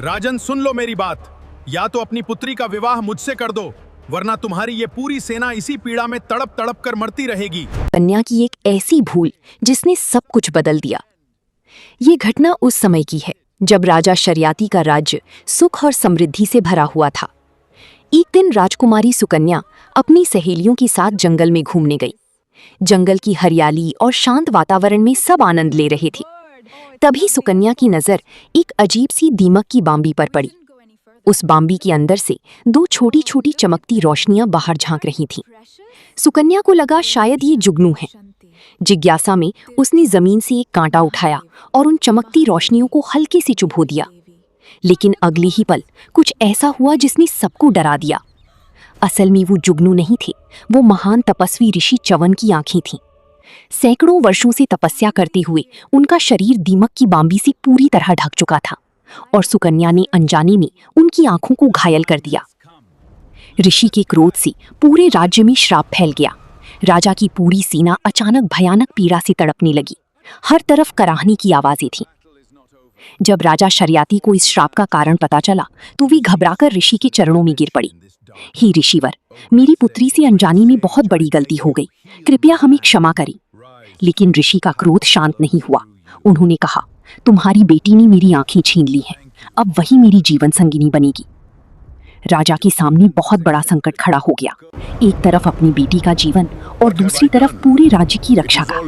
राजन, सुन लो मेरी बात। या तो अपनी पुत्री का विवाह मुझसे कर दो, वरना तुम्हारी ये पूरी सेना इसी पीड़ा में तड़प तड़प कर मरती रहेगी। कन्या की एक ऐसी भूल जिसने सब कुछ बदल दिया। ये घटना उस समय की है जब राजा शर्याती का राज्य सुख और समृद्धि से भरा हुआ था। एक दिन राजकुमारी सुकन्या अपनी सहेलियों के साथ जंगल में घूमने गई। जंगल की हरियाली और शांत वातावरण में सब आनंद ले रहे थे। तभी सुकन्या की नजर एक अजीब सी दीमक की बांबी पर पड़ी। उस बांबी के अंदर से दो छोटी छोटी चमकती रोशनियां बाहर झांक रही थीं। सुकन्या को लगा शायद ये जुगनू है। जिज्ञासा में उसने जमीन से एक कांटा उठाया और उन चमकती रोशनियों को हल्के से चुभो दिया। लेकिन अगले ही पल कुछ ऐसा हुआ जिसने सबको डरा दिया। असल में वो जुगनू नहीं थे, वो महान तपस्वी ऋषि च्यवन की आंखें थीं। सैकड़ों वर्षों से तपस्या करते हुए उनका शरीर दीमक की बांबी से पूरी तरह ढक चुका था और सुकन्या ने अनजाने में उनकी आंखों को घायल कर दिया। ऋषि के क्रोध से पूरे राज्य में श्राप फैल गया। राजा की पूरी सेना अचानक भयानक पीड़ा से तड़पने लगी। हर तरफ कराहने की आवाजें थीं। जब राजा शर्याती को इस श्राप का कारण पता चला तो वे घबराकर ऋषि के चरणों में गिर पड़ी। हे ऋषिवर, मेरी पुत्री से अनजाने में बहुत बड़ी गलती हो गई, कृपया हमें क्षमा करें। लेकिन ऋषि का क्रोध शांत नहीं हुआ। उन्होंने कहा, तुम्हारी बेटी ने मेरी आंखें छीन ली हैं, अब वही मेरी जीवन संगिनी बनेगी। राजा के सामने बहुत बड़ा संकट खड़ा हो गया। एक तरफ अपनी बेटी का जीवन और दूसरी तरफ पूरे राज्य की रक्षा का।